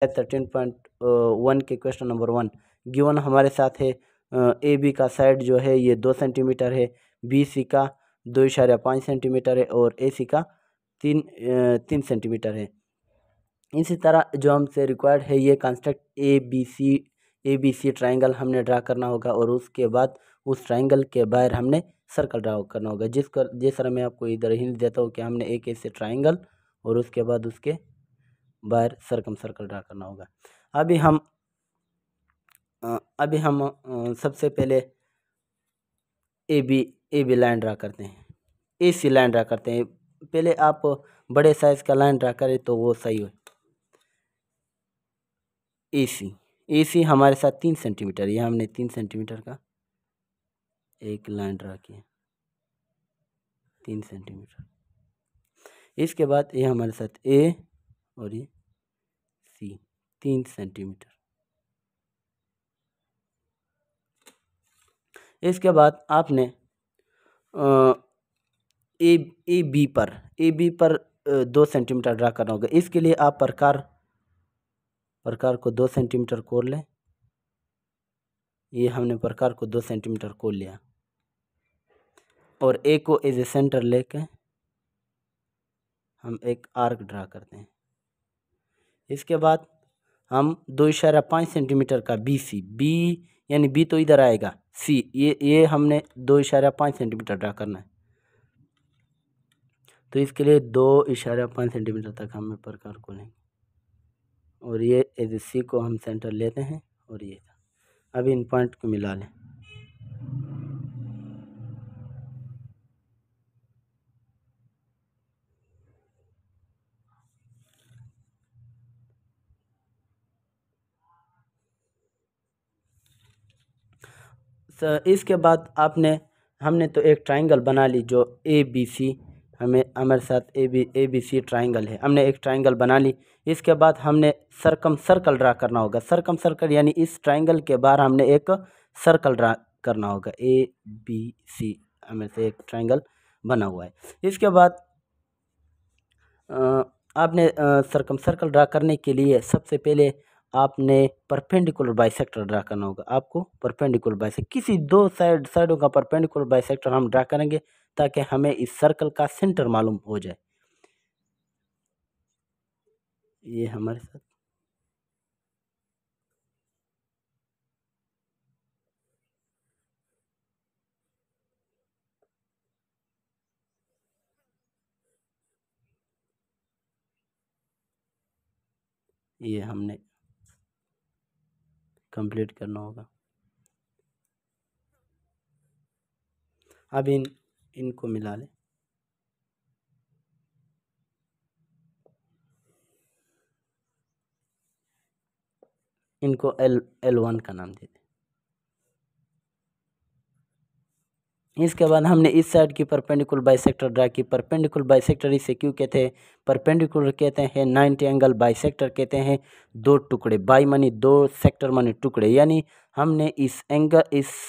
13.1 के question number 1 given हमारे साथ है। ए बी का साइड जो है ये 2 सेंटीमीटर है, बी सी का 2.5 सेंटीमीटर है और ए सी का 3 सेंटीमीटर है। इसी तरह जो हमसे रिक्वायर्ड है ये construct A B C triangle हमने ड्रा करना होगा और उसके बाद उस ट्राइंगल के बाहर हमने सर्कल ड्रा करना होगा। जिस तरह मैं आपको इधर हिंट देता हूँ कि हमने एक ऐसे ट्राइंगल और उसके बाद उसके बाहर सर्कल ड्रा करना होगा। अभी हम सबसे पहले ए बी लाइन ड्रा करते हैं, ए सी लाइन ड्रा करते हैं। पहले आप बड़े साइज का लाइन ड्रा करें तो वो सही हो। ए सी हमारे साथ 3 सेंटीमीटर, ये हमने 3 सेंटीमीटर का एक लाइन ड्रा किया, 3 सेंटीमीटर। इसके बाद ये हमारे साथ ए और ये सी 3 सेंटीमीटर। इसके बाद आपने ए बी पर 2 सेंटीमीटर ड्रा करना होगा। इसके लिए आप प्रकार को 2 सेंटीमीटर कोर लें। ये हमने प्रकार को 2 सेंटीमीटर कोर लिया और ए को एज ए सेंटर लेके हम एक आर्क ड्रा करते हैं। इसके बाद हम 2.5 सेंटीमीटर का बी यानी बी तो इधर आएगा, सी ये हमने 2.5 सेंटीमीटर ड्रा करना है। तो इसके लिए 2.5 सेंटीमीटर तक हमें प्रकार को लेंगे और ये एज सी को हम सेंटर लेते हैं और ये अभी इन पॉइंट को मिला लें। इसके बाद हमने तो एक ट्राइंगल बना ली जो ए बी सी, हमारे साथ ए बी सी ट्राइंगल है, हमने एक ट्राइंगल बना ली। इसके बाद हमने सर्कल ड्रा करना होगा। सर्कल यानी इस ट्राइंगल के बाहर हमने एक सर्कल ड्रा करना होगा। ए बी सी हमें से एक ट्राइंगल बना हुआ है। इसके बाद आपने सर्कल ड्रा करने के लिए सबसे पहले आपने परपेंडिकुलर बाइसेक्टर ड्रा करना होगा। आपको परपेंडिकुलर बाइसेक्टर किसी 2 साइडों का परपेंडिकुलर बाइसेक्टर हम ड्रा करेंगे ताकि हमें इस सर्कल का सेंटर मालूम हो जाए। ये हमारे साथ ये हमने कंप्लीट करना होगा। अब इनको मिला लें। इनको L1 का नाम दे दें। इसके बाद हमने इस साइड की परपेंडिकुलर बाइसेक्टर ड्रा की। परपेंडिकुलर बाइसेक्टर इसे क्यों कहते हैं? परपेंडिकुलर कहते हैं, 90 एंगल बाइसेक्टर कहते हैं 2 टुकड़े, बाई मानी 2, सेक्टर मानी टुकड़े, यानी हमने इस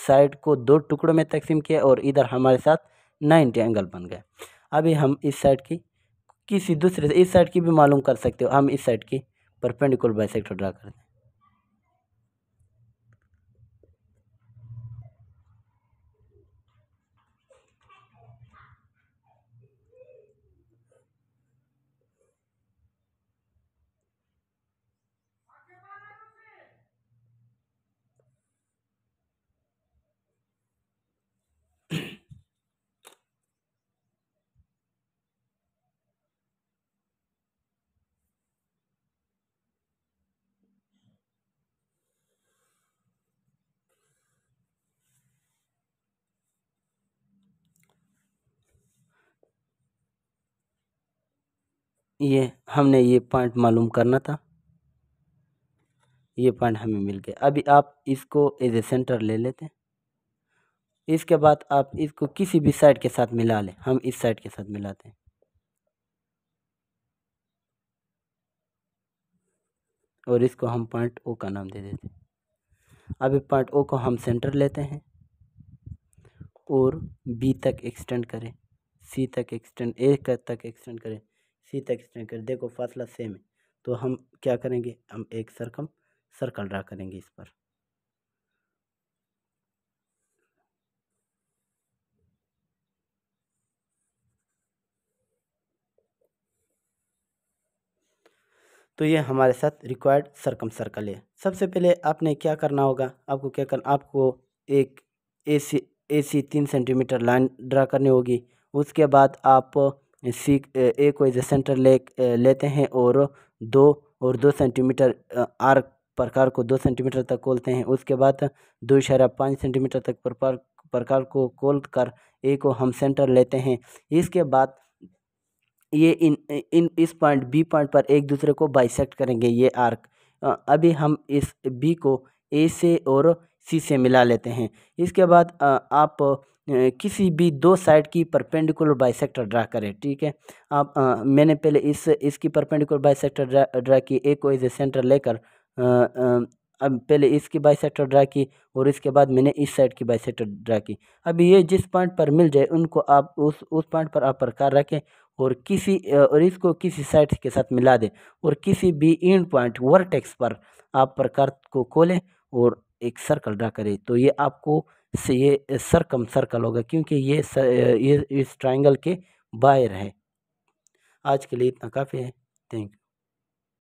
साइड को 2 टुकड़ों में तकसीम किया और इधर हमारे साथ 90 एंगल बन गए। अभी हम इस साइड की किसी दूसरे इस साइड की भी मालूम कर सकते हो। हम इस साइड की परपेंडिकुलर बाइसेक्टर ड्रा करते हैं। ये हमने ये पॉइंट मालूम करना था, ये पॉइंट हमें मिल गया। अभी आप इसको एज ए सेंटर ले लेते हैं। इसके बाद आप इसको किसी भी साइड के साथ मिला लें। हम इस साइड के साथ मिलाते हैं और इसको हम पॉइंट ओ का नाम दे देते हैं। अभी पॉइंट ओ को हम सेंटर लेते हैं और बी तक एक्सटेंड करें, सी तक एक्सटेंड, ए तक एक्सटेंड करें, सी तक एक्सटेंड करें। देखो फासला सेम है तो हम क्या करेंगे, हम एक सर्कल ड्रा करेंगे इस पर। तो ये हमारे साथ रिक्वायर्ड सर्कम सर्कल है। सबसे पहले आपने क्या करना होगा, आपको क्या करना, आपको एक ए सी 3 सेंटीमीटर लाइन ड्रा करनी होगी। उसके बाद आप ए को एज ए सेंटर लेते हैं और 2 आर्क प्रकार को 2 सेंटीमीटर तक खोलते हैं। उसके बाद 2.5 सेंटीमीटर तक प्रकार को खोल कर ए को हम सेंटर लेते हैं। इसके बाद ये इन इन इस पॉइंट बी पॉइंट पर एक दूसरे को बाइसेक्ट करेंगे ये आर्क। अभी हम इस बी को ए से और सी से मिला लेते हैं। इसके बाद आप किसी भी दो साइड की परपेंडिकुलर बाइसेक्टर ड्रा करें, ठीक है। आप मैंने पहले इसकी परपेंडिकुलर बाइसेक्टर ड्रा की, ए को एज ए सेंटर लेकर अब पहले इसकी बाइसेक्टर ड्रा की और इसके बाद मैंने इस साइड की बाइसेक्टर ड्रा की। अब ये जिस पॉइंट पर मिल जाए उनको आप उस पॉइंट पर आप प्रकार रखें और इसको किसी साइड के साथ मिला दें और किसी भी एंड पॉइंट वर्टेक्स पर आप प्रकार को खोलें और एक सर्कल ड्रा करें। तो ये आपको से ये सर्कम सर्कल होगा, क्योंकि ये इस ट्रायंगल के बाहर है। आज के लिए इतना काफ़ी है। Thank you.